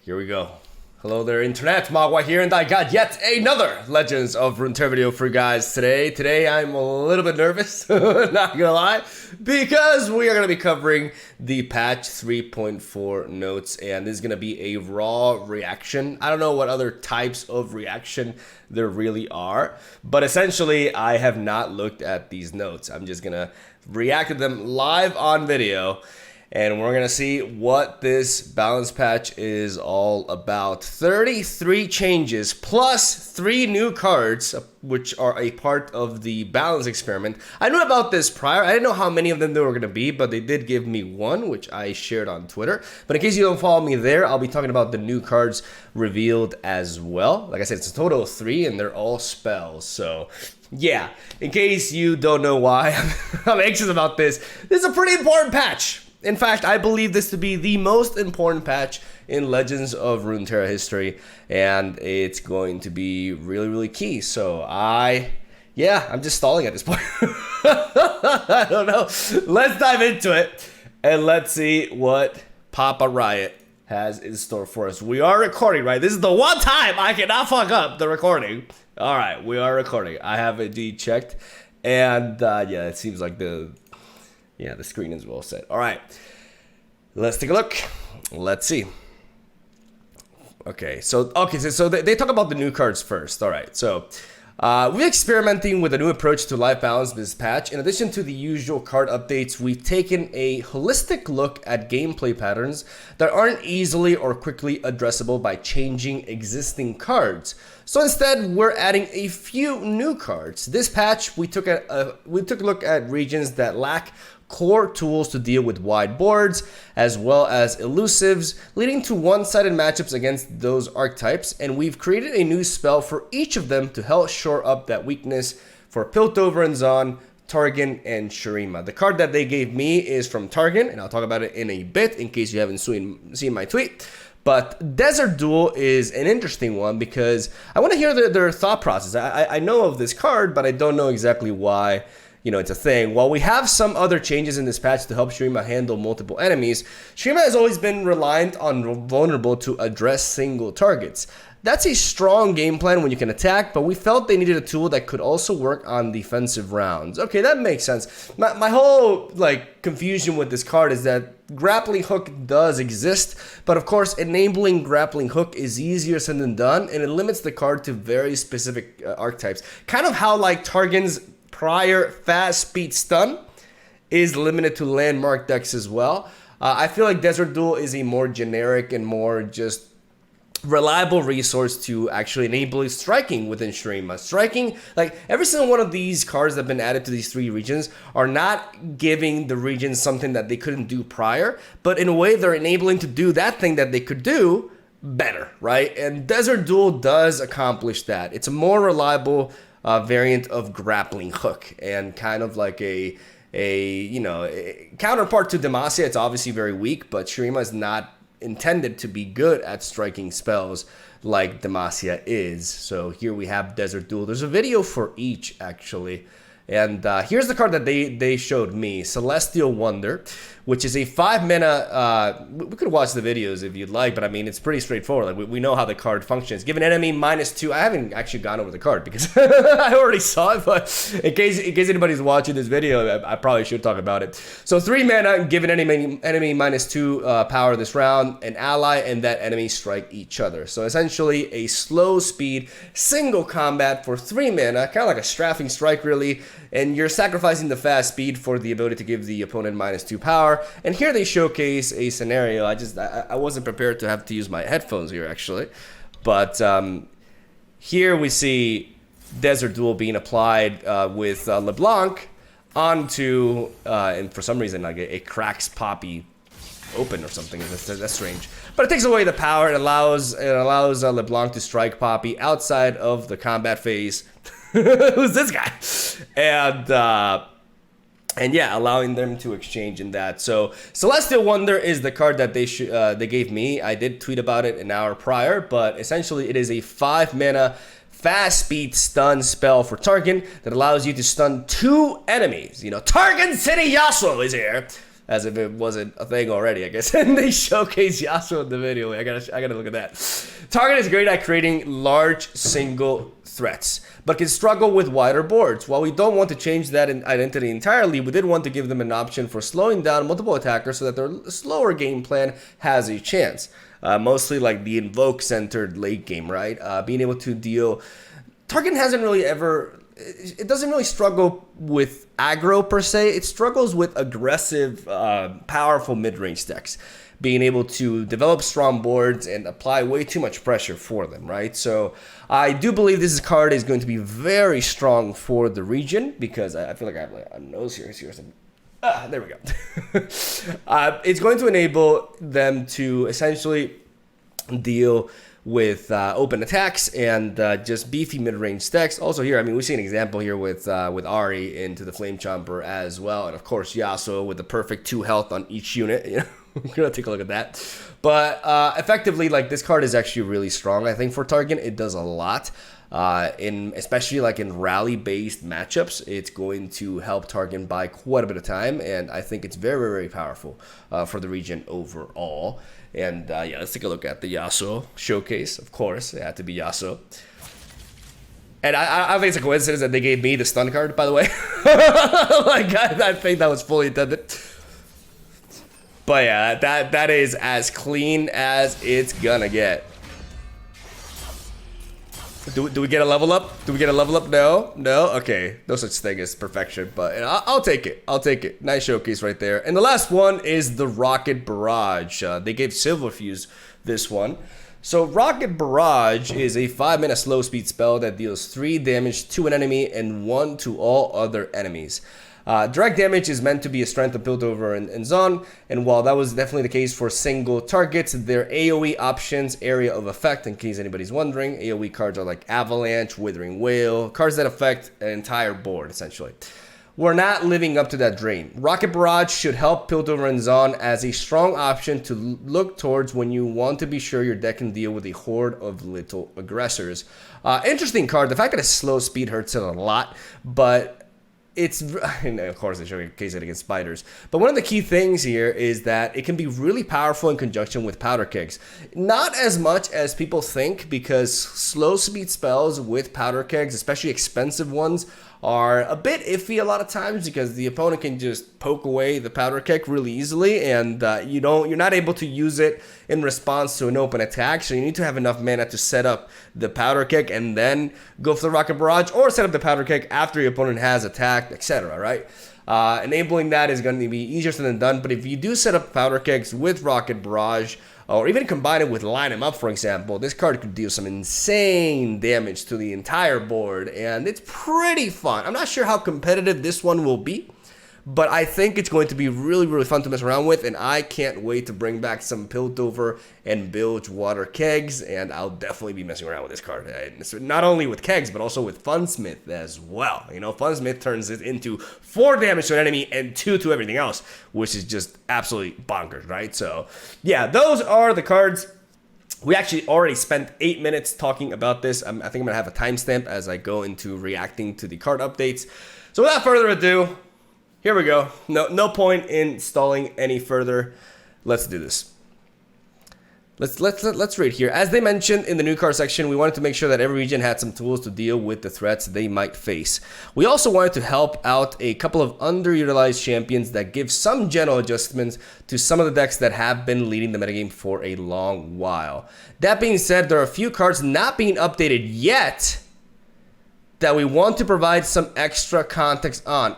Here we go. Hello there, Internet. Mogwai here, and I got yet another Legends of Runeterra video for you guys today. Today, I'm a little bit nervous, not gonna lie, because we are gonna be covering the patch 3.4 notes, and this is gonna be a raw reaction. I don't know what other types of reaction there really are, but essentially, I have not looked at these notes. I'm just gonna react to them live on video. And we're going to see what this balance patch is all about. 33 changes plus 3 new cards, which are a part of the balance experiment. I knew about this prior. I didn't know how many of them there were going to be, but they did give me one, which I shared on Twitter. But in case you don't follow me there, I'll be talking about the new cards revealed as well. Like I said, it's a total of 3, and they're all spells. So yeah, in case you don't know why I'm anxious about this is a pretty important patch. In fact, I believe this to be the most important patch in Legends of Runeterra history, and it's going to be really, really key. So I'm just stalling at this point. I don't know. Let's dive into it, and let's see what Papa Riot has in store for us. We are recording, right? This is the one time I cannot fuck up the recording. All right, we are recording. I have indeed checked, and yeah, it seems like the screen is well set. All right, let's take a look. Let's see. Okay, so they talk about the new cards first. All right, so we're experimenting with a new approach to life balance this patch. In addition to the usual card updates, we've taken a holistic look at gameplay patterns that aren't easily or quickly addressable by changing existing cards. So instead, we're adding a few new cards. This patch, we took a look at regions that lack core tools to deal with wide boards, as well as elusives, leading to one-sided matchups against those archetypes, and we've created a new spell for each of them to help shore up that weakness for Piltover and Zon, Targon, and Shurima. The card that they gave me is from Targon, and I'll talk about it in a bit in case you haven't seen my tweet. But Desert Duel is an interesting one because I want to hear their thought process. I know of this card, but I don't know exactly why it's a thing. While we have some other changes in this patch to help Shurima handle multiple enemies, Shurima has always been reliant on vulnerable to address single targets. That's a strong game plan when you can attack, but we felt they needed a tool that could also work on defensive rounds. Okay, that makes sense. My whole confusion with this card is that grappling hook does exist, but of course enabling grappling hook is easier said than done, and it limits the card to very specific archetypes. Kind of how Targon's prior fast speed stun is limited to landmark decks as well. I feel like Desert Duel is a more generic and more just reliable resource to actually enable striking within Shurima. Striking, every single one of these cards that have been added to these 3 regions are not giving the regions something that they couldn't do prior, but in a way they're enabling to do that thing that they could do better, right? And Desert Duel does accomplish that. It's a more reliable variant of grappling hook, and kind of like a counterpart to Demacia. It's obviously very weak, but Shurima is not intended to be good at striking spells like Demacia is. So here we have Desert Duel. There's a video for each actually, and here's the card that they showed me, Celestial Wonder, which is a 5 mana, we could watch the videos if you'd like, but I mean, it's pretty straightforward. We know how the card functions. Give an enemy -2. I haven't actually gone over the card because I already saw it, but in case anybody's watching this video, I probably should talk about it. So 3 mana, give an enemy -2 power this round, an ally, and that enemy strike each other. So essentially a slow speed, single combat for 3 mana, kind of like a strafing strike really, and you're sacrificing the fast speed for the ability to give the opponent -2 power. And here they showcase a scenario. I wasn't prepared to have to use my headphones here actually, but here we see Desert Duel being applied with LeBlanc onto, and for some reason a cracks Poppy open or something. That's strange. But it takes away the power. It allows LeBlanc to strike Poppy outside of the combat phase. Who's this guy? And yeah, allowing them to exchange in that. So Celestial Wonder is the card that they gave me. I did tweet about it an hour prior, but essentially it is a 5 mana fast speed stun spell for Targon that allows you to stun 2 enemies. Targon City Yasuo is here. as if it wasn't a thing already, I guess. And they showcase Yasuo in the video. I gotta look at that. Target is great at creating large single threats, but can struggle with wider boards. While we don't want to change that identity entirely, we did want to give them an option for slowing down multiple attackers so that their slower game plan has a chance. Mostly like the invoke-centered late game, right? Being able to deal... Target hasn't really ever... It doesn't really struggle with aggro per se. It struggles with aggressive, powerful mid-range decks. Being able to develop strong boards and apply way too much pressure for them, right? So I do believe this card is going to be very strong for the region, because I feel like I have like a nose here. There we go. It's going to enable them to essentially deal with open attacks and just beefy mid-range decks. Also here, I mean, we see an example here with Ari into the Flame Chomper as well, and of course Yasuo with the perfect 2 health on each unit. You know, we're gonna take a look at that. But effectively, like, this card is actually really strong. I think for Target, it does a lot. Especially like in rally-based matchups, it's going to help Target by quite a bit of time, and I think it's very, very powerful for the region overall. And yeah, let's take a look at the Yasuo Showcase. Of course, it had to be Yasuo. And I think it's a coincidence that they gave me the stun card, by the way. Like, I think that was fully intended. But yeah, that is as clean as it's gonna get. Do we get a level up? Do we get a level up? No? No? Okay. No such thing as perfection, but I'll take it. I'll take it. Nice showcase right there. And the last one is the Rocket Barrage. They gave Silverfuse this one. So Rocket Barrage is a 5-minute slow speed spell that deals 3 damage to an enemy and 1 to all other enemies. Direct damage is meant to be a strength of Piltover and Zon, and while that was definitely the case for single targets, their AoE options area of effect, in case anybody's wondering, AoE cards are like Avalanche, Withering Whale, cards that affect an entire board, essentially. We're not living up to that drain. Rocket Barrage should help Piltover and Zon as a strong option to look towards when you want to be sure your deck can deal with a horde of little aggressors. Interesting card. The fact that it's slow speed hurts it a lot, but... it's, and of course they showcase it against spiders, but one of the key things here is that it can be really powerful in conjunction with powder kegs. Not as much as people think, because slow speed spells with powder kegs, especially expensive ones, are a bit iffy a lot of times, because the opponent can just poke away the powder keg really easily, and you're not able to use it in response to an open attack. So you need to have enough mana to set up the powder keg and then go for the Rocket Barrage, or set up the powder keg after your opponent has attacked, etc. Right? Enabling that is going to be easier said than done. But if you do set up powder kegs with Rocket Barrage, or even combine it with Line 'em Up, for example, this card could deal some insane damage to the entire board, and it's pretty fun. I'm not sure how competitive this one will be, but I think it's going to be really, really fun to mess around with, and I can't wait to bring back some Piltover and Bilgewater kegs, and I'll definitely be messing around with this card. Not only with kegs, but also with Funsmith as well. You know, Funsmith turns it into 4 damage to an enemy and 2 to everything else, which is just absolutely bonkers, right? So, yeah, those are the cards. We actually already spent 8 minutes talking about this. I think I'm going to have a timestamp as I go into reacting to the card updates. So without further ado, here we go. No point in stalling any further. Let's do this. Let's read here. As they mentioned in the new card section, we wanted to make sure that every region had some tools to deal with the threats they might face. We also wanted to help out a couple of underutilized champions that give some general adjustments to some of the decks that have been leading the metagame for a long while. That being said, there are a few cards not being updated yet that we want to provide some extra context on.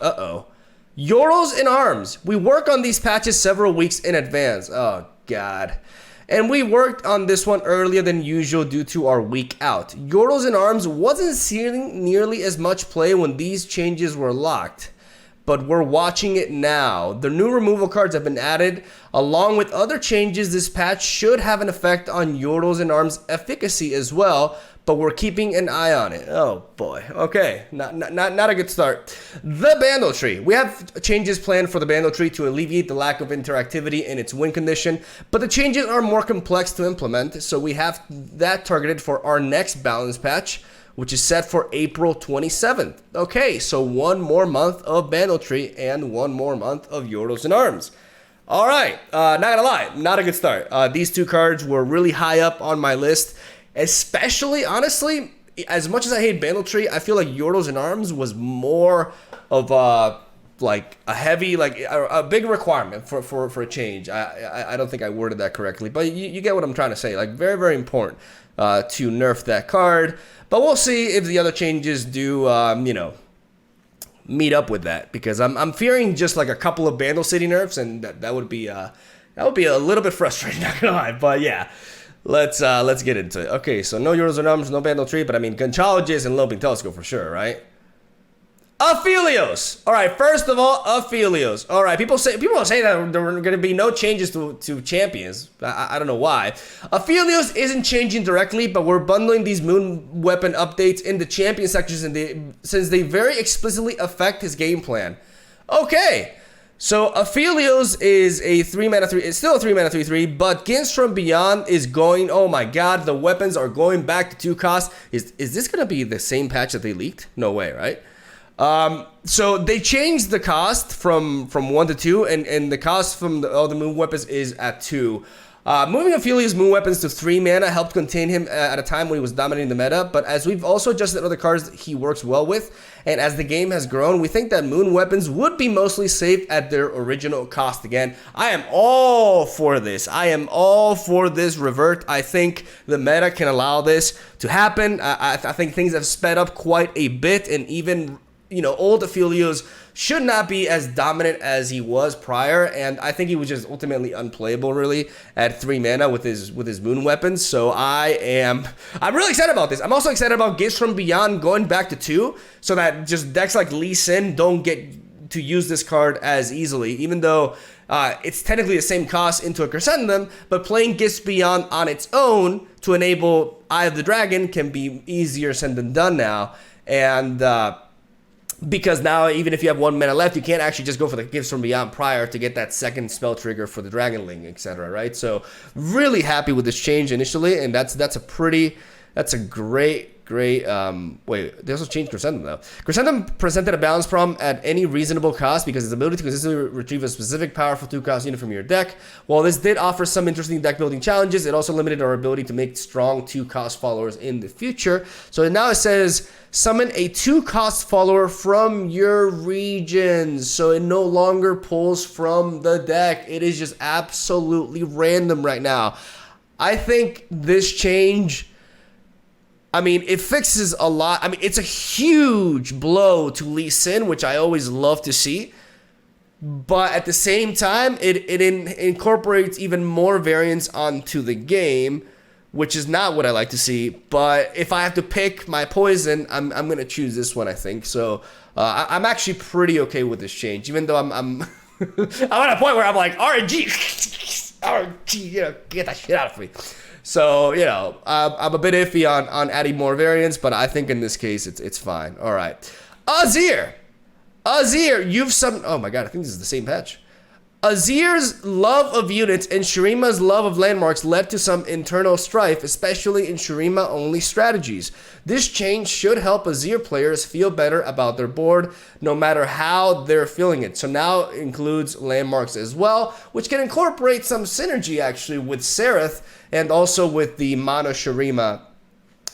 Yordles in Arms. We work on these patches several weeks in advance. Oh, God. And we worked on this one earlier than usual due to our week out. Yordles in Arms wasn't seeing nearly as much play when these changes were locked, but we're watching it now. The new removal cards have been added. Along with other changes, this patch should have an effect on Yordles in Arms efficacy as well, but we're keeping an eye on it. Oh boy. Okay, not a good start. The Bandle Tree. We have changes planned for the Bandle Tree to alleviate the lack of interactivity in its win condition, but the changes are more complex to implement, so we have that targeted for our next balance patch, which is set for April 27th. Okay, so 1 more month of Bandle Tree and 1 more month of Yordles in Arms. All right, not gonna lie, not a good start. These two cards were really high up on my list, especially, honestly, as much as I hate Banditry, I feel like Yordles in Arms was more of a, like, a heavy, like, a big requirement for a change. I don't think I worded that correctly, but you get what I'm trying to say. Like, very, very important to nerf that card. But we'll see if the other changes do, you know, meet up with that, because I'm fearing just like a couple of Bandle City nerfs, and that would be a little bit frustrating, not gonna lie. But yeah, let's get into it. Okay, so no Yordles or Numbers, no Bandle but I mean Gonchalogist and Loping Telescope for sure, right? Ephelios. All right, first of all, Ephelios. All right, people say that there are going to be no changes to champions. I don't know why. Ephelios isn't changing directly, but we're bundling these moon weapon updates in the champion sections, and since they very explicitly affect his game plan. Okay, so Ephelios is a 3-mana 3. It's still a 3-mana 3/3, but Gins from Beyond is going. Oh my God, the weapons are going back to 2 costs. Is this going to be the same patch that they leaked? No way, right? So they changed the cost from 1 to 2, and the cost from all the moon weapons is at 2. Moving Ephelios' moon weapons to 3 mana helped contain him at a time when he was dominating the meta, but as we've also adjusted other cards he works well with, and as the game has grown, we think that moon weapons would be mostly safe at their original cost again. I am all for this. I am all for this revert. I think the meta can allow this to happen. I think things have sped up quite a bit, and even, you know, old Ephelios should not be as dominant as he was prior, and I think he was just ultimately unplayable really at 3 mana with his moon weapons. So I'm really excited about this. I'm also excited about Gifts from Beyond going back to 2, so that just decks like Lee Sin don't get to use this card as easily, even though it's technically the same cost into a Crescendum, but playing Gifts Beyond on its own to enable Eye of the Dragon can be easier said than done now. And because now, even if you have 1 mana left, you can't actually just go for the Gifts from Beyond prior to get that second spell trigger for the Dragonling, etc. Right? So, really happy with this change initially, and that's a great. Wait, they also changed Crescendum though. Crescendum presented a balance problem at any reasonable cost because its ability to consistently retrieve a specific powerful 2-cost unit from your deck. While this did offer some interesting deck building challenges, it also limited our ability to make strong 2-cost followers in the future. So now it says summon a 2-cost follower from your regions. So it no longer pulls from the deck. It is just absolutely random right now. I think this change, I mean, it fixes a lot. I mean, it's a huge blow to Lee Sin, which I always love to see. But at the same time, it incorporates even more variance onto the game, which is not what I like to see. But if I have to pick my poison, I'm going to choose this one, I think. So I'm actually pretty okay with this change, even though I'm I'm at a point where I'm like, RNG, RNG, you know, get that shit out of me. So, you know, I'm a bit iffy on adding more variants, but I think in this case, it's fine. All right. Azir, you've some... Oh my God, I think this is the same patch. Azir's love of units and Shurima's love of landmarks led to some internal strife, especially in Shurima-only strategies. This change should help Azir players feel better about their board, no matter how they're feeling it. So now it includes landmarks as well, which can incorporate some synergy actually with Seraph and also with the Mono Shurima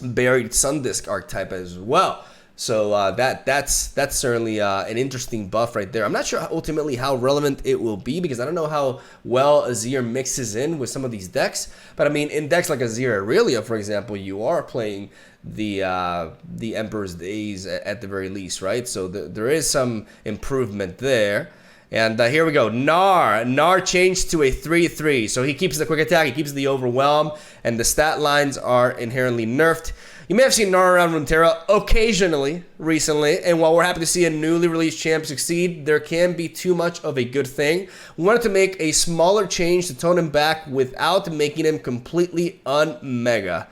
Buried Sundisk archetype as well. So that's certainly an interesting buff right there. I'm not sure ultimately how relevant it will be because I don't know how well Azir mixes in with some of these decks. But I mean, in decks like Azir Aurelia, for example, you are playing the Emperor's Days at the very least, right? So there is some improvement there. And here we go. Nar changed to a 3/3. So he keeps the quick attack, he keeps the overwhelm, and the stat lines are inherently nerfed. You may have seen Nar around Runeterra occasionally recently, and while we're happy to see a newly released champ succeed, there can be too much of a good thing. We wanted to make a smaller change to tone him back without making him completely un-mega.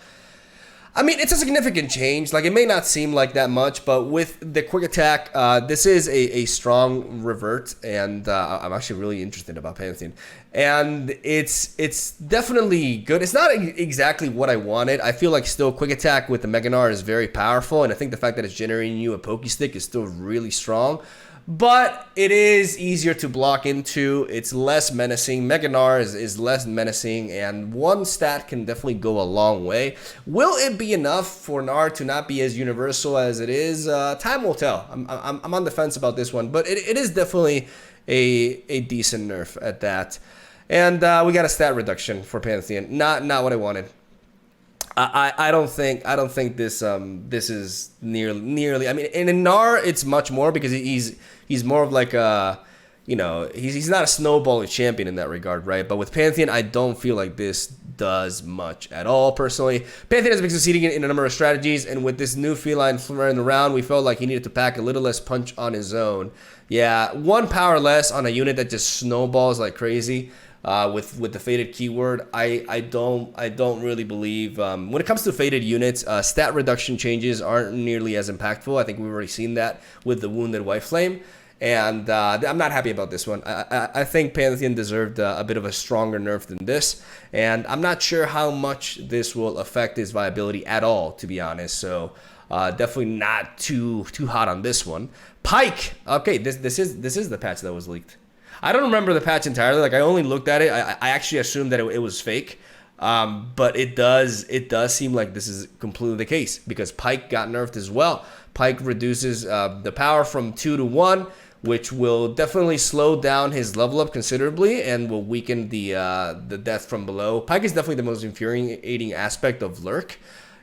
I mean, it's a significant change. Like, it may not seem like that much, but with the quick attack, this is a strong revert, and I'm actually really interested about Panasian. And it's definitely good. It's not exactly what I wanted. I feel like still quick attack with the Mega Gnar is very powerful, and I think the fact that it's generating you a Poke Stick is still really strong. but it is easier to block into. It's less menacing. Mega Gnar is less menacing, and one stat can definitely go a long way. Will it be enough for Gnar to not be as universal as it is? Time will tell. I'm on the fence about this one, but it is definitely a decent nerf at that. And we got a stat reduction for Pantheon. Not what I wanted. I don't think this is nearly. I mean, in Gnar it's much more because he's more of like a, you know, he's not a snowball champion in that regard, right? But with Pantheon, I don't feel like this does much at all. Personally, Pantheon has been succeeding in a number of strategies, and with this new feline running around, we felt like he needed to pack a little less punch on his own. Yeah, one power less on a unit that just snowballs like crazy. With the faded keyword, I don't really believe when it comes to faded units, stat reduction changes aren't nearly as impactful. I think we've already seen that with the Wounded White Flame, and I'm not happy about this one. I think Pantheon deserved a bit of a stronger nerf than this, and I'm not sure how much this will affect his viability at all, to be honest. So definitely not too hot on this one. Pike, okay, this is the patch that was leaked. I don't remember the patch entirely. Like, I only looked at it. I actually assumed that it was fake. But it does seem like this is completely the case because Pike got nerfed as well. Pike reduces the power from 2 to 1, which will definitely slow down his level up considerably and will weaken the death from below. Pike is definitely the most infuriating aspect of Lurk.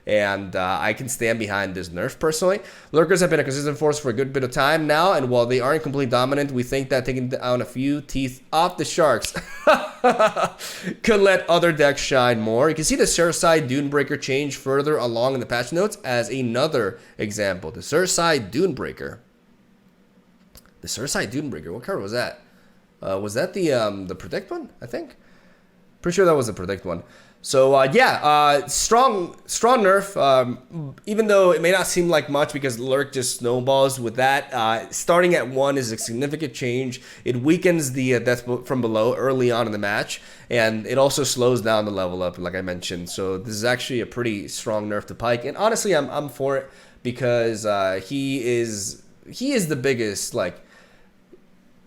And I can stand behind this nerf personally. Lurkers have been a consistent force for a good bit of time now, and while they aren't completely dominant, we think that taking down a few teeth off the sharks could let other decks shine more. You can see the Surfside Dunebreaker change further along in the patch notes as another example. The Surfside Dunebreaker. The Surfside Dunebreaker, what card was that? Was that the Predict one, I think? Pretty sure that was the Predict one. So yeah, strong nerf, even though it may not seem like much because Lurk just snowballs with that. Starting at 1 is a significant change. It weakens the death from below early on in the match, and it also slows down the level up, like I mentioned. So this is actually a pretty strong nerf to Pike, and honestly, I'm for it because he is the biggest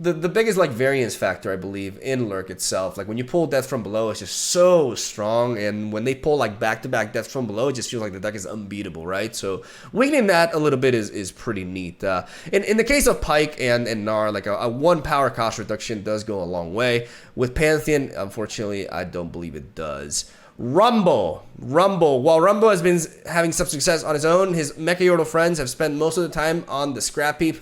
the biggest variance factor, I believe, in Lurk itself. Like when you pull Death from Below, it's just so strong, and when they pull back-to-back Death from Below, it just feels like the deck is unbeatable, right? So weakening that a little bit is pretty neat. In the case of Pike and Gnar, like a 1 power cost reduction does go a long way. With Pantheon, unfortunately, I don't believe it does. Rumble. While Rumble has been having some success on his own, his Mecha Yordle friends have spent most of the time on the Scrap Heap.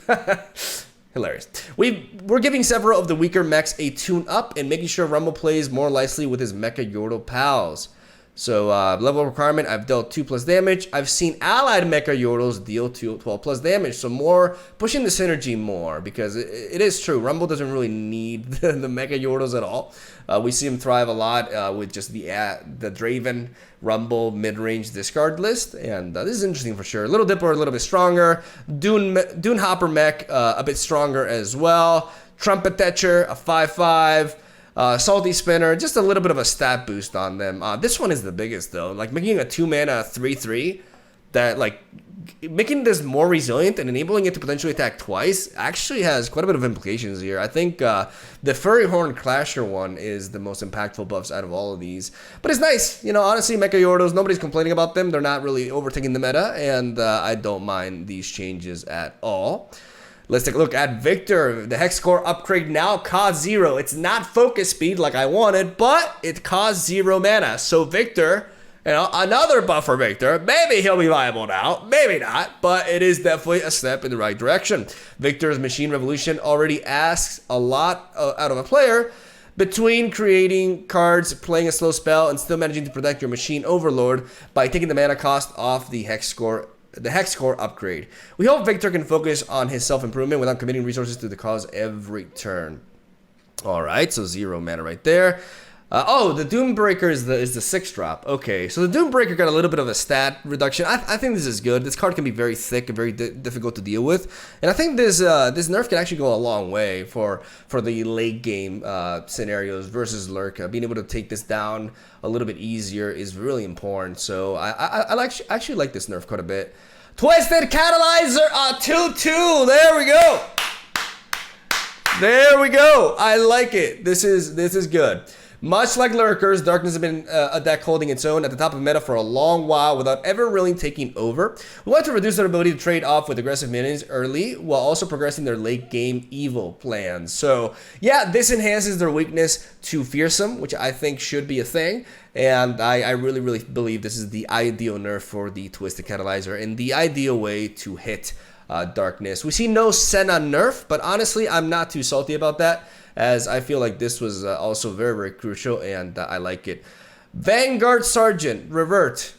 Hilarious. We're giving several of the weaker mechs a tune-up and making sure Rumble plays more nicely with his Mecha Yordle pals. So, level requirement, I've dealt 2+ damage. I've seen allied Mecha Yordles deal 12+ damage. So pushing the synergy more, because it is true. Rumble doesn't really need the Mecha Yordles at all. We see him thrive a lot with just the Draven Rumble mid-range discard list. And this is interesting for sure. Little Dipper a little bit stronger. Dune Hopper mech a bit stronger as well. Trumpet Thatcher, a 5/5. Salty Spinner, just a little bit of a stat boost on them. This one is the biggest though, like making a 2-mana 3/3 that making this more resilient and enabling it to potentially attack twice actually has quite a bit of implications here. I think the Furry Horn Clasher one is the most impactful buffs out of all of these. But it's nice, you know, honestly, Mecha Yordles, nobody's complaining about them. They're not really overtaking the meta, and I don't mind these changes at all. Let's take a look at Victor. The Hex Core upgrade now costs 0. It's not focus speed like I wanted, but it costs 0 mana. So Victor, you know, another buff for Victor. Maybe he'll be viable now, maybe not, but it is definitely a step in the right direction. Victor's Machine Revolution already asks a lot out of a player. Between creating cards, playing a slow spell, and still managing to protect your Machine Overlord by taking the mana cost off the Hex Core upgrade. We hope Victor can focus on his self-improvement without committing resources to the cause every turn. Alright, so 0 mana right there. Oh, the Doombreaker is the 6-drop. Okay, so the Doombreaker got a little bit of a stat reduction. I think this is good. This card can be very thick and very difficult to deal with. And I think this nerf can actually go a long way for the late game scenarios versus Lurk. Being able to take this down a little bit easier is really important. So I actually like this nerf quite a bit. Twisted Catalyzer 2/2. There we go. There we go. I like it. This is good. Much like Lurkers, Darkness has been a deck holding its own at the top of meta for a long while without ever really taking over. We want to reduce their ability to trade off with aggressive minions early while also progressing their late game evil plans. So yeah, this enhances their weakness to Fearsome, which I think should be a thing. And I really, really believe this is the ideal nerf for the Twisted Catalyzer and the ideal way to hit Darkness. We see no Senna nerf, but honestly, I'm not too salty about that, as I feel like this was also very, very crucial, and I like it. Vanguard Sergeant, revert.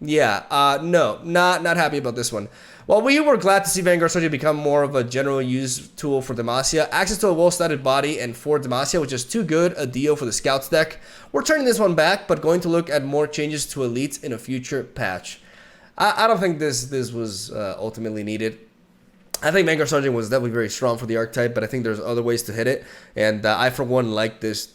Yeah, no, not happy about this one. While we were glad to see Vanguard Sergeant become more of a general use tool for Demacia, access to a well-studded body and for Demacia, which is too good a deal for the Scouts deck, we're turning this one back, but going to look at more changes to Elites in a future patch. I don't think this was ultimately needed. I think Vanguard Sergeant was definitely very strong for the archetype, but I think there's other ways to hit it. And I, for one, like this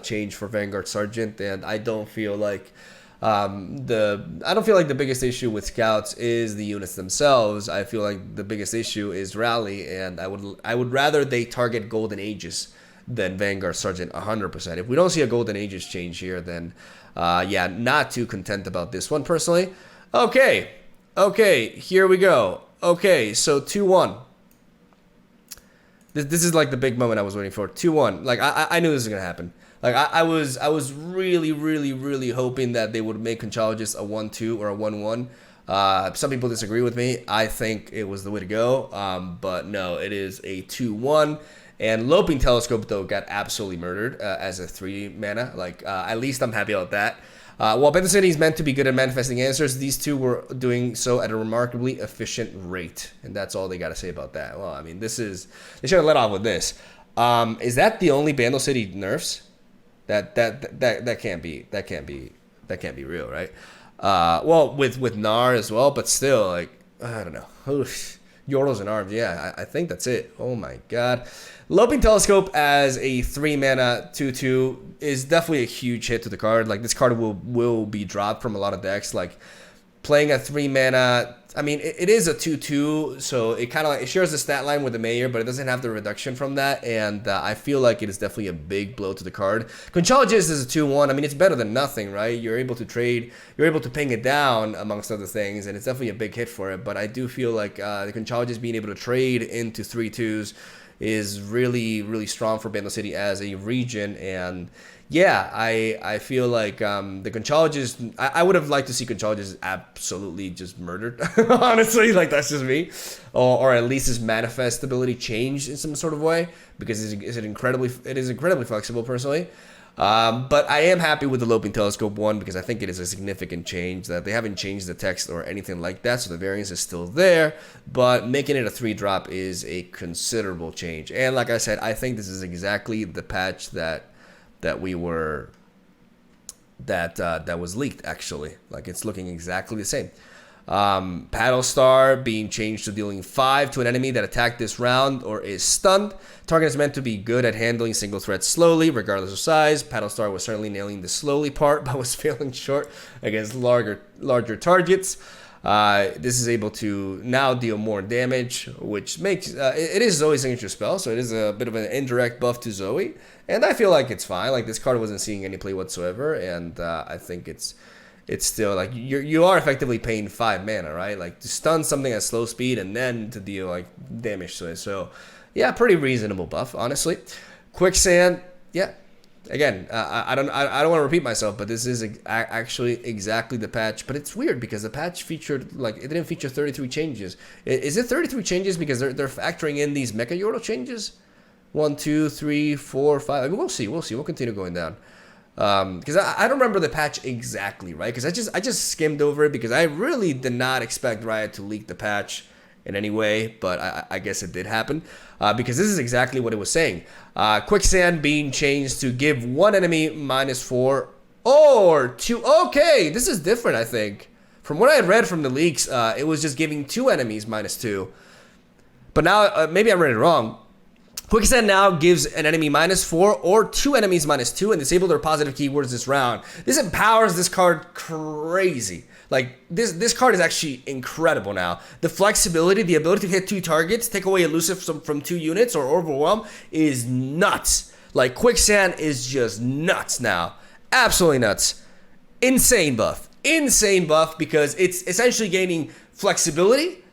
change for Vanguard Sergeant, and I don't feel like the biggest issue with Scouts is the units themselves. I feel like the biggest issue is Rally, and I would rather they target Golden Ages than Vanguard Sergeant 100%. If we don't see a Golden Ages change here, then yeah, not too content about this one personally. Okay, here we go. Okay, so 2-1. This is like the big moment I was waiting for. 2-1. Like I knew this was gonna happen. Like I was really hoping that they would make Conchologist a 1-2 or a 1-1. Some people disagree with me. I think it was the way to go. But no, it is a 2-1. And Loping Telescope though got absolutely murdered as a 3 mana. Like at least I'm happy about that. While Bento City is meant to be good at manifesting answers, these two were doing so at a remarkably efficient rate. And that's all they got to say about that. Well, I mean, they should have let off with this. Is that the only Bento City nerfs? That can't be real, right? Well, with Gnar as well, but still, like, I don't know. Yordles and Arms, yeah, I think that's it. Oh my god. Loping Telescope as a 3 mana 2/2 is definitely a huge hit to the card. Like, this card will be dropped from a lot of decks. Like, playing a 3 mana, I mean, it is a 2/2, so it kind of like, it shares the stat line with the Mayor, but it doesn't have the reduction from that, and I feel like it is definitely a big blow to the card. Conchologist is a 2/1. I mean, it's better than nothing, right? You're able to trade, you're able to ping it down, amongst other things, and it's definitely a big hit for it, but I do feel like the Conchologist being able to trade into 3/2s is really strong for Bento City as a region, and yeah, I feel like the Conchologist, I would have liked to see Conchologist absolutely just murdered, honestly, like that's just me, or at least his manifest ability changed in some sort of way, because it is incredibly flexible personally. But I am happy with the Loping Telescope one, because I think it is a significant change, that they haven't changed the text or anything like that, so the variance is still there, but making it a 3-drop is a considerable change. And like I said, I think this is exactly the patch that was leaked, actually. Like, it's looking exactly the same. Paddle Star being changed to dealing 5 to an enemy that attacked this round or is stunned. Target is meant to be good at handling single threats slowly, regardless of size. Paddle Star was certainly nailing the slowly part, but was failing short against larger targets. This is able to now deal more damage, which makes it is Zoe's signature spell, so it is a bit of an indirect buff to Zoe, and I feel like it's fine. Like, this card wasn't seeing any play whatsoever, and I think it's still like you are effectively paying 5 mana, right? Like, to stun something at slow speed and then to deal like damage to it. So yeah, pretty reasonable buff, honestly. Quicksand, yeah. Again, I don't want to repeat myself, but this is actually exactly the patch. But it's weird because the patch featured, like, it didn't feature 33 changes. Is it 33 changes because they're factoring in these Mecha Yordle changes? 1, 2, 3, 4, 5. I mean, we'll see. We'll continue going down. Because I don't remember the patch exactly, right? Because I just skimmed over it because I really did not expect Riot to leak the patch in any way, but I guess it did happen, because this is exactly what it was saying. Quicksand being changed to give one enemy -4 or 2. Okay, this is different, I think. From what I had read from the leaks, it was just giving 2 enemies -2. But now, maybe I read it wrong. Quicksand now gives an enemy -4 or 2 enemies -2 and disable their positive keywords this round. This empowers this card crazy. Like, this card is actually incredible now. The flexibility, the ability to hit 2 targets, take away elusive from 2 units or overwhelm is nuts. Like, Quicksand is just nuts now. Absolutely nuts. Insane buff. Insane buff because it's essentially gaining flexibility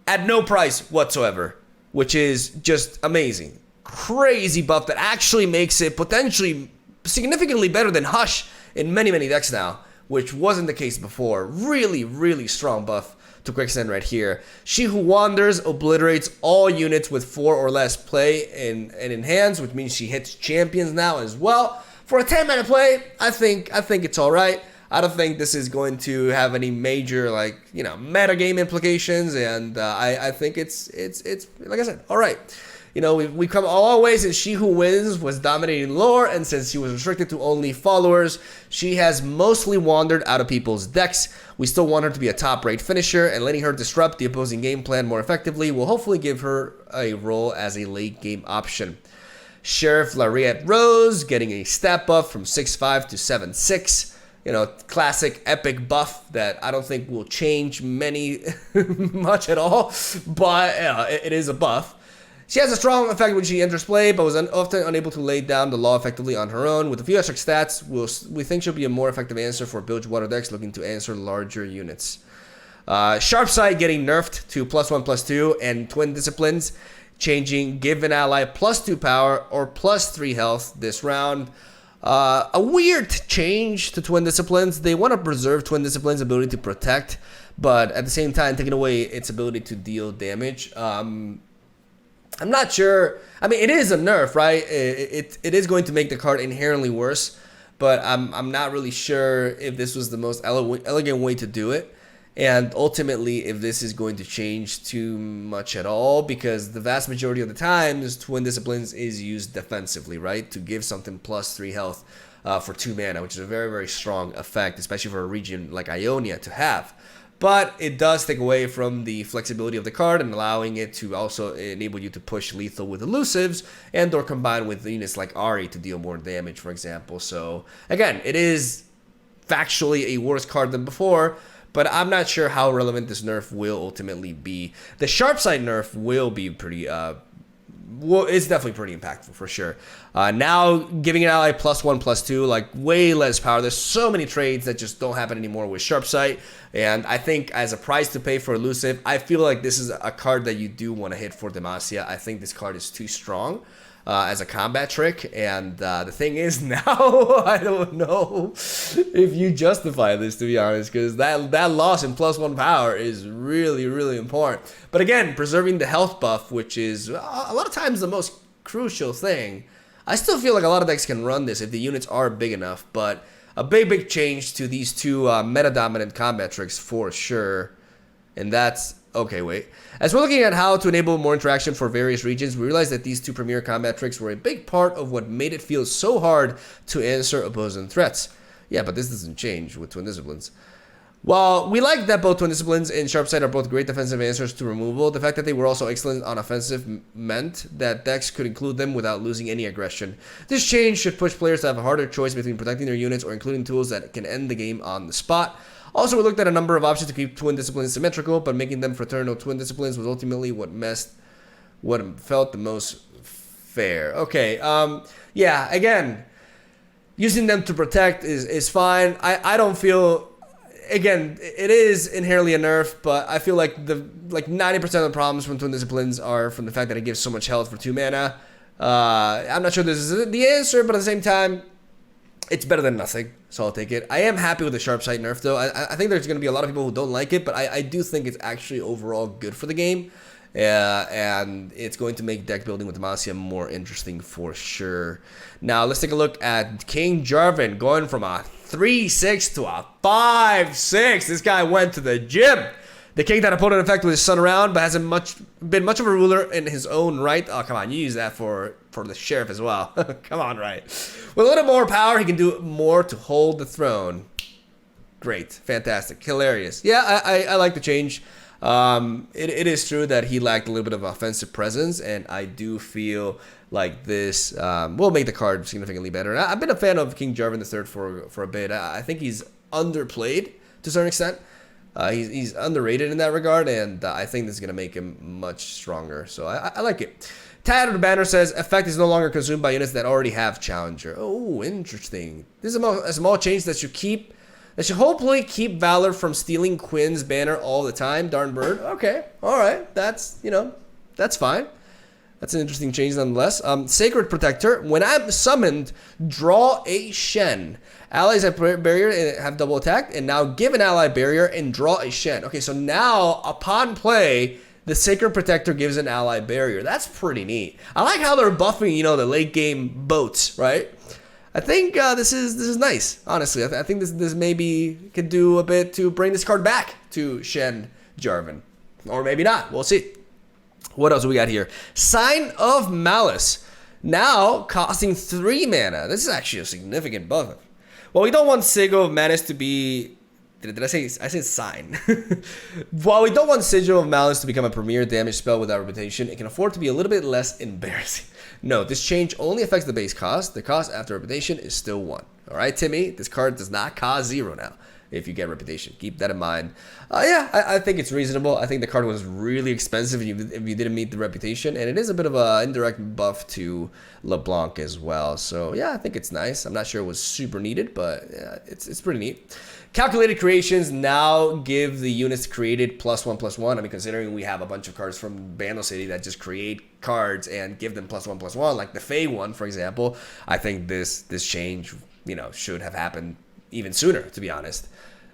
at no price whatsoever, which is just amazing. Crazy buff that actually makes it potentially significantly better than Hush in many, many decks now, which wasn't the case before. Really, really strong buff to Quicksand right here. She Who Wanders obliterates all units with 4 or less play in hands, which means she hits champions now as well. For a 10 mana play, I think it's all right. I don't think this is going to have any major, like, you know, meta game implications, and I think it's like I said, all right. You know, we come all the way since She Who Wins was dominating lore, and since she was restricted to only followers, she has mostly wandered out of people's decks. We still want her to be a top-rate finisher, and letting her disrupt the opposing game plan more effectively will hopefully give her a role as a late-game option. Sheriff Lariat Rose getting a stat buff from 6.5 to 7.6. You know, classic epic buff that I don't think will change much at all, but it is a buff. She has a strong effect when she enters play, but was often unable to lay down the law effectively on her own. With a few extra stats, we think she'll be a more effective answer for Bilgewater decks looking to answer larger units. Sharpsight getting nerfed to +1/+2, and Twin Disciplines changing give an ally +2 power or +3 health this round. A weird change to Twin Disciplines. They want to preserve Twin Disciplines' ability to protect, but at the same time taking away its ability to deal damage. I'm not sure. I mean, it is a nerf, right? It is going to make the card inherently worse, but I'm not really sure if this was the most elegant way to do it. And ultimately, if this is going to change too much at all, because the vast majority of the times, Twin Disciplines is used defensively, right? To give something +3 health for 2 mana, which is a very, very strong effect, especially for a region like Ionia to have. But it does take away from the flexibility of the card and allowing it to also enable you to push lethal with elusives and or combine with units like Ahri to deal more damage, for example. So, again, it is factually a worse card than before, but I'm not sure how relevant this nerf will ultimately be. The Sharpsight nerf will be pretty, it's definitely pretty impactful for sure. Now giving an ally +1/+2, like way less power. There's so many trades that just don't happen anymore with Sharpsight, and I think as a price to pay for elusive, I feel like this is a card that you do want to hit for Demacia. I think this card is too strong as a combat trick, and the thing is now I don't know if you justify this, to be honest, because that loss in +1 power is really, really important. But again, preserving the health buff, which is a lot of times the most crucial thing. I still feel like a lot of decks can run this if the units are big enough, but a big change to these two meta-dominant combat tricks for sure. And that's... okay, wait. As we're looking at how to enable more interaction for various regions, we realized that these two premier combat tricks were a big part of what made it feel so hard to answer opposing threats. Yeah, but this doesn't change with Twin Disciplines. While we like that both Twin Disciplines and Sharpsight are both great defensive answers to removal, the fact that they were also excellent on offensive meant that decks could include them without losing any aggression. This change should push players to have a harder choice between protecting their units or including tools that can end the game on the spot. Also, we looked at a number of options to keep Twin Disciplines symmetrical, but making them fraternal Twin Disciplines was ultimately what felt the most fair. Okay, yeah, again, using them to protect is fine. I don't feel... again, it is inherently a nerf, but I feel like 90% of the problems from Twin Disciplines are from the fact that it gives so much health for 2 mana. I'm not sure this is the answer, but at the same time, it's better than nothing, so I'll take it. I am happy with the Sharpsight nerf, though. I think there's going to be a lot of people who don't like it, but I do think it's actually overall good for the game. And it's going to make deck building with Demacia more interesting for sure. Now, let's take a look at King Jarvan going from a 3-6 to a 5-6. This guy went to the gym. The king that opponent effect with his son around, but hasn't been much of a ruler in his own right. Oh, come on, you use that for the sheriff as well. Come on, right. With a little more power, he can do more to hold the throne. Great, fantastic, hilarious. Yeah, I like the change. It is true that he lacked a little bit of offensive presence, and I do feel like this will make the card significantly better. And I've been a fan of King Jarvan III for a bit. I think he's underplayed to a certain extent. He's underrated in that regard, and I think this is going to make him much stronger. So I like it. Tad of the Banner says, effect is no longer consumed by units that already have Challenger. Oh, interesting. This is a small change that should hopefully keep Valor from stealing Quinn's banner all the time. Darn bird. Okay, all right. That's, that's fine. That's an interesting change nonetheless. Sacred Protector. When I'm summoned, draw a Shen. Allies have barrier and have double attack, and now give an ally barrier and draw a Shen. Okay, so now upon play, the Sacred Protector gives an ally barrier. That's pretty neat. I like how they're buffing, the late game boats, right? I think this is nice. Honestly, I think this maybe could do a bit to bring this card back to Shen Jarvan, or maybe not. We'll see. What else do we got here? Sign of Malice. Now costing 3 mana. This is actually a significant buff. Well, we don't want Sigil of Malice to be... Did I say sign? While we don't want Sigil of Malice to become a premier damage spell without reputation, it can afford to be a little bit less embarrassing. No, this change only affects the base cost. The cost after reputation is still 1. Alright, Timmy? This card does not cost 0 now if you get reputation. Keep that in mind. Yeah, I think it's reasonable. I think the card was really expensive if you didn't meet the reputation, and it is a bit of an indirect buff to LeBlanc as well. So yeah, I think it's nice. I'm not sure it was super needed, but yeah, it's pretty neat. Calculated creations now give the units created +1/+1. I mean, considering we have a bunch of cards from Bandle City that just create cards and give them +1/+1, like the Fae one, for example, I think this change, should have happened even sooner, to be honest.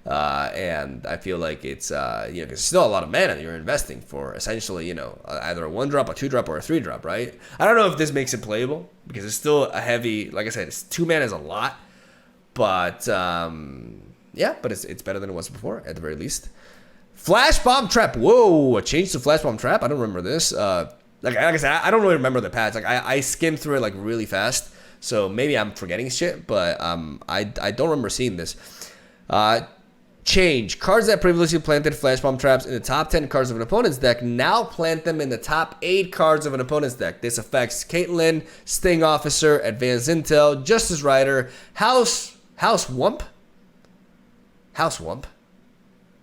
And I feel like it's, cause it's still a lot of mana that you're investing for essentially, either a 1-drop, a 2-drop, or a 3-drop, right? I don't know if this makes it playable because it's still a heavy, like I said, 2 mana is a lot, but, yeah, but it's better than it was before, at the very least. Flash Bomb Trap. Whoa, a change to Flash Bomb Trap. I don't remember this. Like I said, I don't really remember the patch. Like I skimmed through it like really fast, so maybe I'm forgetting shit. But I don't remember seeing this. Change. Cards that previously planted Flash Bomb Traps in the top 10 cards of an opponent's deck now plant them in the top 8 cards of an opponent's deck. This affects Caitlyn, Sting Officer, Advanced Intel, Justice Rider, House Wump. House Wump?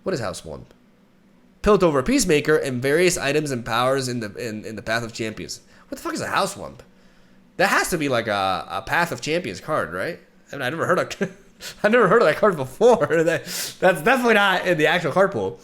What is House Wump? Piltover Peacemaker, and various items and powers in the Path of Champions. What the fuck is a House Wump? That has to be like a Path of Champions card, right? I mean, I never heard of that card before. That's definitely not in the actual card pool.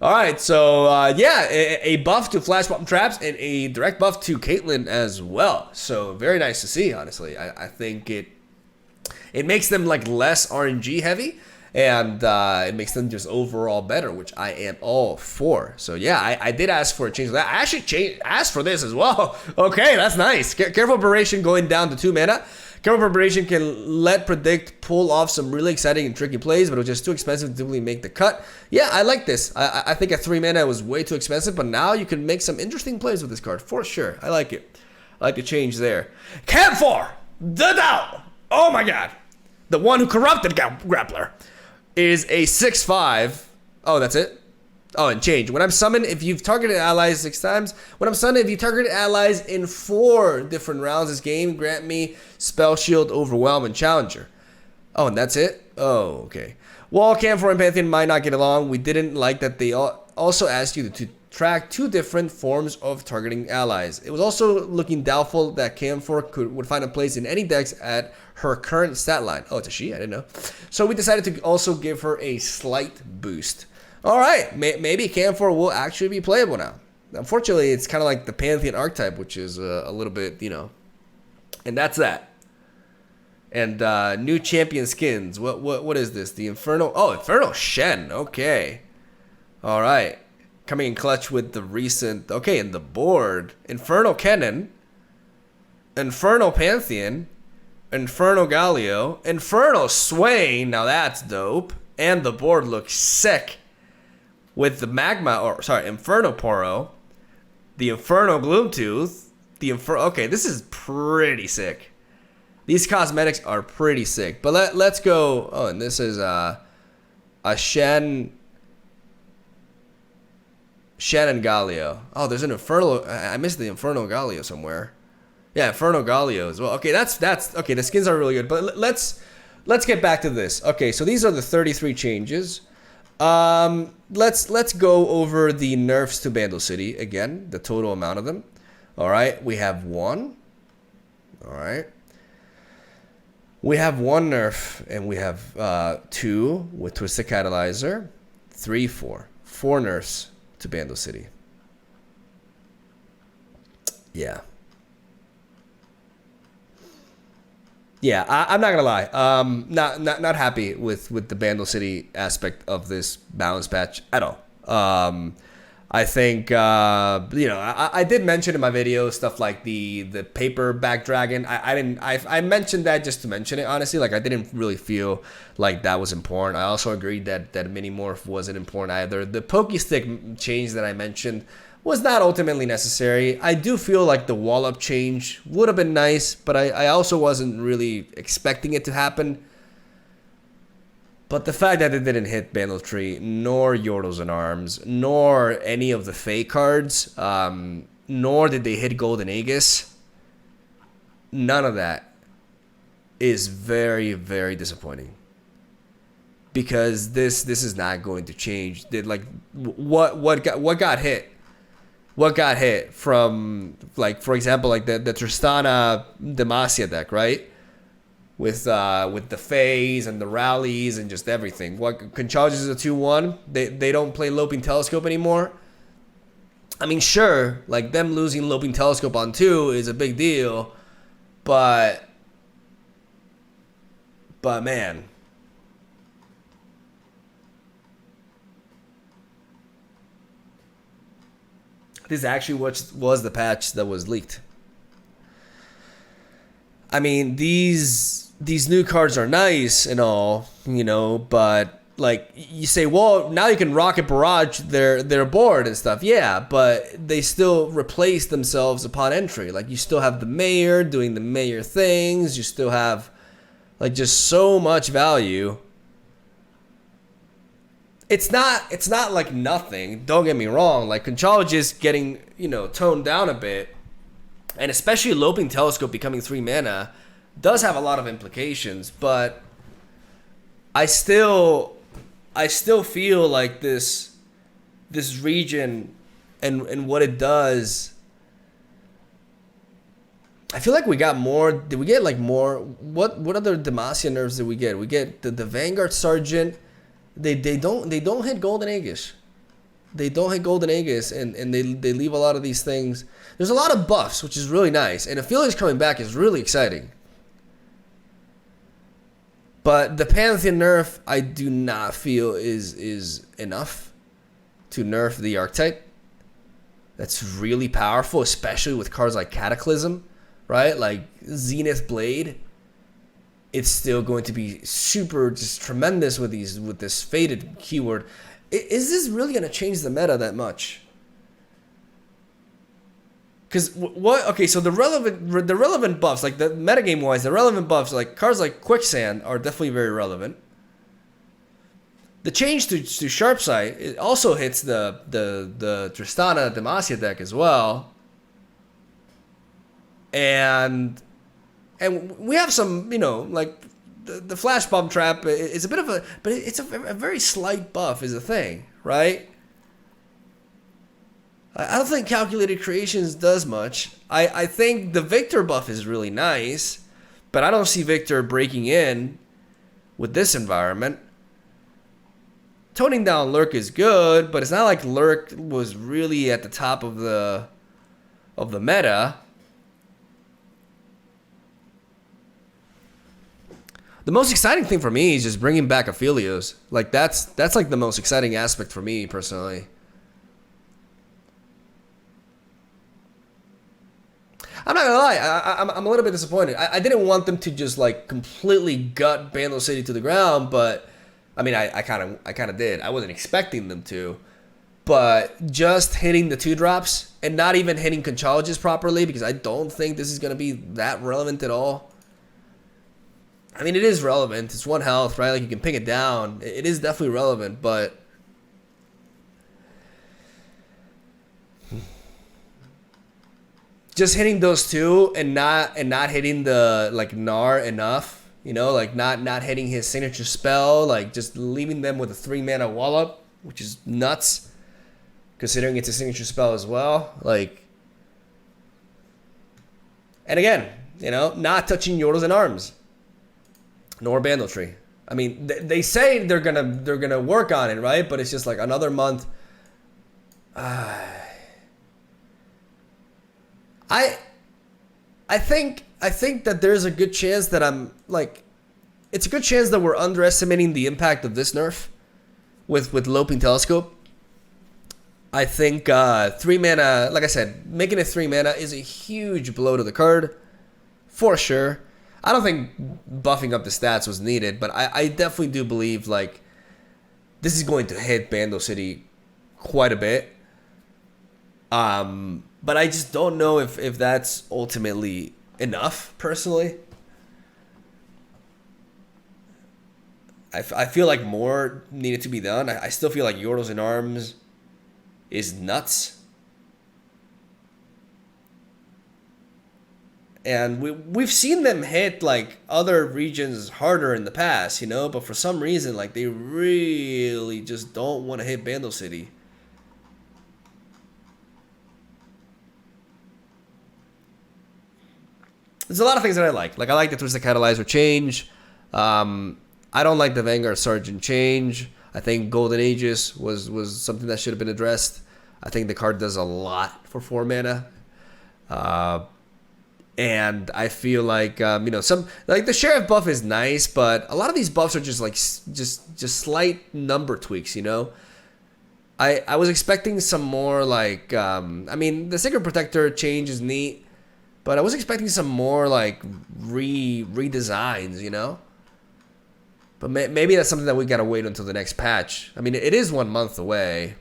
All right, so yeah, a buff to Flash Bomb Traps and a direct buff to Caitlyn as well. So very nice to see, honestly. I think it makes them like less RNG heavy. And it makes them just overall better, which I am all for. So yeah, I did ask for a change. I actually asked for this as well. Okay, that's nice. Careful Preparation going down to 2 mana. Careful Preparation can let Predict pull off some really exciting and tricky plays, but it was just too expensive to really make the cut. Yeah, I like this. I think at 3 mana it was way too expensive, but now you can make some interesting plays with this card, for sure. I like it. I like the change there. Camphor! The Dow! Oh my god. The one who corrupted Grappler. Is a 6/5. Oh, that's it? Oh, and change. When I'm summoned, if you've targeted allies 6 times, when I'm summoned, if you targeted allies in 4 different rounds this game, grant me Spell Shield, Overwhelm, and Challenger. Oh, and that's it? Oh, okay. While Camphor and Pantheon might not get along, we didn't like that they also asked you to track 2 different forms of targeting allies. It was also looking doubtful that Camphor would find a place in any decks at her current stat line. Oh, it's a she? I didn't know. So we decided to also give her a slight boost. All right, maybe Camphor will actually be playable now. Unfortunately, it's kind of like the Pantheon archetype, which is a little bit, and that's that. And new champion skins. What is this? The Inferno. Oh, Inferno Shen. Okay. All right. Coming in clutch with the recent. Okay, and the board. Inferno Kennen. Inferno Pantheon. Inferno Galio. Inferno Swain. Now that's dope. And the board looks sick. With the Inferno Poro. The Inferno Gloomtooth. Okay, this is pretty sick. These cosmetics are pretty sick. But let's go. Oh, and this is a Shen and Galio. Oh, there's an Inferno. I missed the Inferno Galio somewhere. Yeah, Inferno Galio as well. Okay, that's okay. The skins are really good. But let's get back to this. Okay, so these are the 33 changes. Let's go over the nerfs to Bandle City again, the total amount of them. All right, we have one. All right. We have one nerf, and we have 2 with Twisted Catalyzer, 3, 4. 4 nerfs to Bandle City. Yeah. Yeah, I'm not gonna lie. Not happy with the Bandle City aspect of this balance patch at all. I think I did mention in my video stuff like the paper back dragon. I mentioned that just to mention it, honestly. Like, I didn't really feel like that was important. I also agreed that mini morph wasn't important either. The Pokestick change that I mentioned was not ultimately necessary. I do feel like the wall-up change would have been nice, but I also wasn't really expecting it to happen. But the fact that it didn't hit Bandle Tree, nor Yordles in Arms, nor any of the Fae cards, nor did they hit Golden Aegis, none of that is very, very disappointing. Because this is not going to change. What got hit? What got hit from, like, for example, like the Tristana Demacia deck, right? With the Faes and the rallies and just everything. What Conchages is a 2-1. They don't play Loping Telescope anymore. I mean, sure, like them losing Loping Telescope on 2 is a big deal, but man. This actually was the patch that was leaked. I mean, these new cards are nice and all, but like you say, well, now you can Rocket Barrage their board and stuff. Yeah, but they still replace themselves upon entry. Like, you still have the mayor doing the mayor things. You still have like just so much value. It's not like nothing. Don't get me wrong. Like, Conchal just getting, toned down a bit, and especially Loping Telescope becoming 3 mana does have a lot of implications. But I still feel like this region and what it does. I feel like we got more. Did we get like more? What other Demacia nerfs did we get? We get the Vanguard Sergeant. They don't hit Golden Aegis. They don't hit Golden Aegis, and they leave a lot of these things. There's a lot of buffs, which is really nice, and Ephelios coming back is really exciting. But the Pantheon nerf, I do not feel is enough to nerf the Archetype. That's really powerful, especially with cards like Cataclysm, right? Like Zenith Blade. It's still going to be super just tremendous with this faded keyword. Is this really going to change the meta that much? Because so the relevant buffs, like the metagame wise, the relevant buffs, like cards like Quicksand are definitely very relevant. The change to Sharpsight, it also hits the Tristana Demacia deck as well. And we have some, like the Flash Bomb Trap is a bit of but it's a very slight buff is a thing, right? I don't think Calculated Creations does much. I think the Victor buff is really nice, but I don't see Victor breaking in with this environment. Toning down Lurk is good, but it's not like Lurk was really at the top of the meta. The most exciting thing for me is just bringing back Ephelios. Like, that's like the most exciting aspect for me personally. I'm not gonna lie, I'm a little bit disappointed. I didn't want them to just like completely gut Bandle City to the ground, but I mean, I kind of did. I wasn't expecting them to, but just hitting the 2-drops and not even hitting Conchologists properly, because I don't think this is gonna be that relevant at all. I mean, it is relevant. It's 1 health, right? Like, you can ping it down. It is definitely relevant, but just hitting those 2 and not hitting the like Gnar enough, You know, like not hitting his signature spell, like just leaving them with a 3-mana wallop, which is nuts, considering it's a signature spell as well. Like, and again, you know, not touching Yordles in Arms, nor Bandletree. I mean, they say they're gonna work on it, right? But it's just like another month. I think that there's a good chance that it's a good chance that we're underestimating the impact of this nerf with Loping Telescope. I think 3 mana, like I said, making it 3 mana is a huge blow to the card, for sure. I don't think buffing up the stats was needed, but I definitely do believe like this is going to hit Bando City quite a bit. But I just don't know if that's ultimately enough, personally. I feel like more needed to be done. I still feel like Yordles in Arms is nuts. And we've seen them hit like other regions harder in the past, you know, but for some reason, like they really just don't want to hit Bando City. There's a lot of things that I like. Like I like the Twisted Catalyzer change. I don't like the Vanguard Sergeant change. I think Golden Aegis was something that should have been addressed. I think the card does a lot for 4 mana. And I feel like you know, some like the Sheriff buff is nice, but a lot of these buffs are just like just slight number tweaks, you know. I was expecting some more like I mean, the Sacred Protector change is neat, but I was expecting some more like redesigns, you know. But maybe that's something that we gotta wait until the next patch. I mean, it is 1 month away.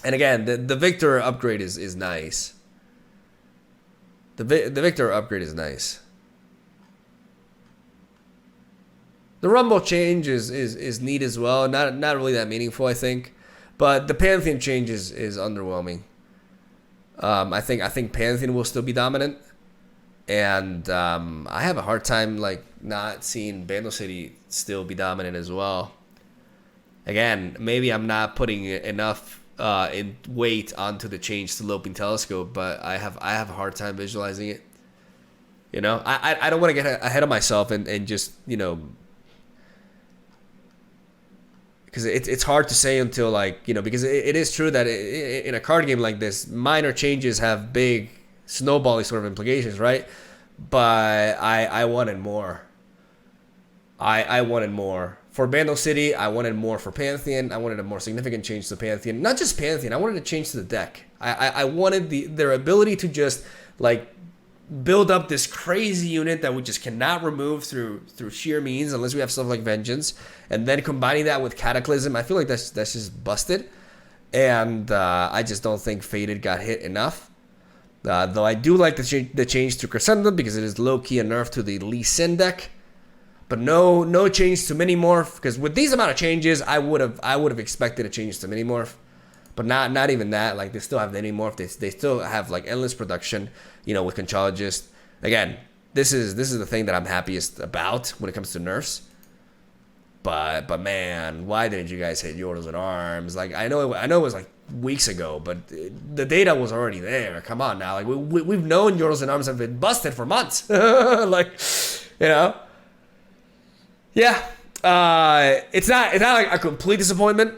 And again, the Victor upgrade is nice. The Victor upgrade is nice. The Rumble change is neat as well. Not really that meaningful, I think. But the Pantheon change is underwhelming. I think Pantheon will still be dominant. And I have a hard time like not seeing Bando City still be dominant as well. Again, maybe I'm not putting enough in weight onto the change to Loping Telescope, but I have a hard time visualizing it. You know, I don't want to get ahead of myself and just, you know, because it's hard to say until like, you know, because it is true that in a card game like this, minor changes have big snowballing sort of implications, right? But I wanted more. I wanted more. For Bando City, I wanted more for Pantheon. I wanted a more significant change to Pantheon. Not just Pantheon, I wanted a change to the deck. I wanted their ability to just like build up this crazy unit that we just cannot remove through sheer means unless we have stuff like Vengeance. And then combining that with Cataclysm, I feel like that's just busted. And I just don't think Faded got hit enough. Though I do like the change to Crescendum because it is low-key a nerf to the Lee Sin deck. But no change to Minimorph, because with these amount of changes, I would have expected a change to Minimorph, but not even that. Like they still have the Minimorph, they still have like endless production, you know, with Conchologist. Again, this is the thing that I'm happiest about when it comes to nerfs. But man, why didn't you guys hit Yordles in Arms? Like I know it was like weeks ago, but the data was already there. Come on now, like we've known Yordles in Arms have been busted for months, like you know. Yeah, it's not like a complete disappointment.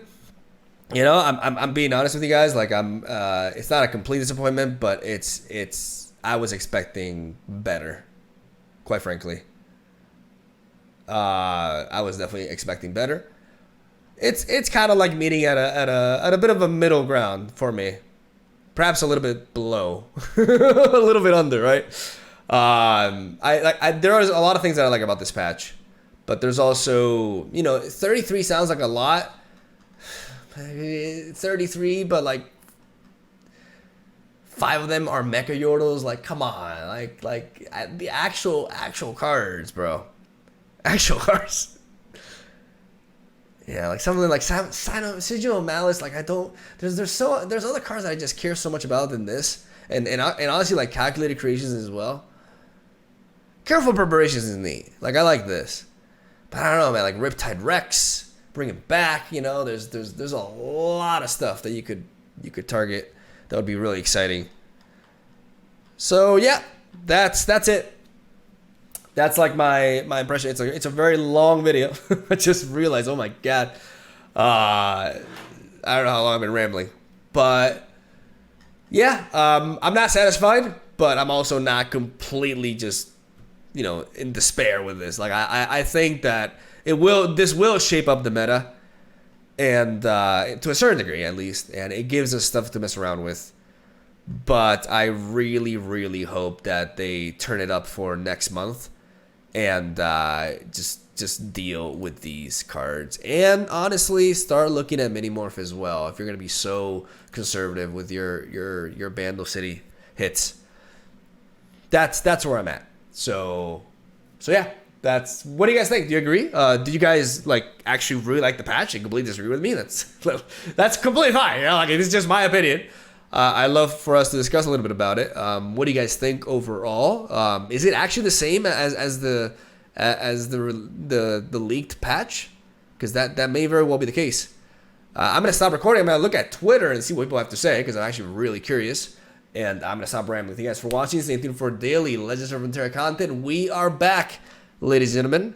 You know, I'm being honest with you guys. Like it's not a complete disappointment, but it's I was expecting better, quite frankly. I was definitely expecting better. It's kind of like meeting at a bit of a middle ground for me, perhaps a little bit below, a little bit under, right? There are a lot of things that I like about this patch. But there's also, you know, 33 sounds like a lot. 33, but like 5 of them are Mecha Yordles. Like, come on, like the actual cards, bro. Actual cards. Yeah, like something like Sigil Malice. Like I don't. There's other cards that I just care so much about than this, and honestly like Calculated Creations as well. Careful Preparations is neat. Like, I like this. But I don't know, man. Like, Riptide Rex, bring it back. You know, there's a lot of stuff that you could target that would be really exciting. So yeah, that's it. That's like my impression. It's a very long video. I just realized, oh my god, I don't know how long I've been rambling, but yeah, I'm not satisfied, but I'm also not completely just, you know, in despair with this. Like I think that this will shape up the meta, and to a certain degree at least, and it gives us stuff to mess around with. But I really, really hope that they turn it up for next month, and just deal with these cards, and honestly start looking at Minimorph as well if you're gonna be so conservative with your Bandle City hits. That's where I'm at. So yeah, what do you guys think? Do you agree? Do you guys like actually really like the patch and completely disagree with me? That's completely fine. You know, like, it's just my opinion. I love for us to discuss a little bit about it. What do you guys think overall? Is it actually the same as the leaked patch? Because that may very well be the case. I'm gonna stop recording. I'm gonna look at Twitter and see what people have to say, because I'm actually really curious. And I'm gonna stop rambling. Thank you guys for watching. Stay tuned for daily Legends of Runeterra content. We are back, ladies and gentlemen.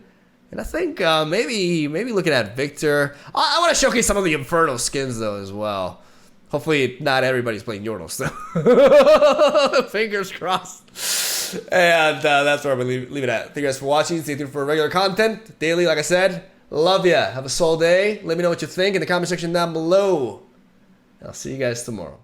And I think maybe looking at Victor. I want to showcase some of the Infernal skins though as well. Hopefully not everybody's playing Yordle still. Fingers crossed. And that's where I'm going to leave it at. Thank you guys for watching. Stay tuned for regular content. Daily, like I said. Love ya. Have a soul day. Let me know what you think in the comment section down below. And I'll see you guys tomorrow.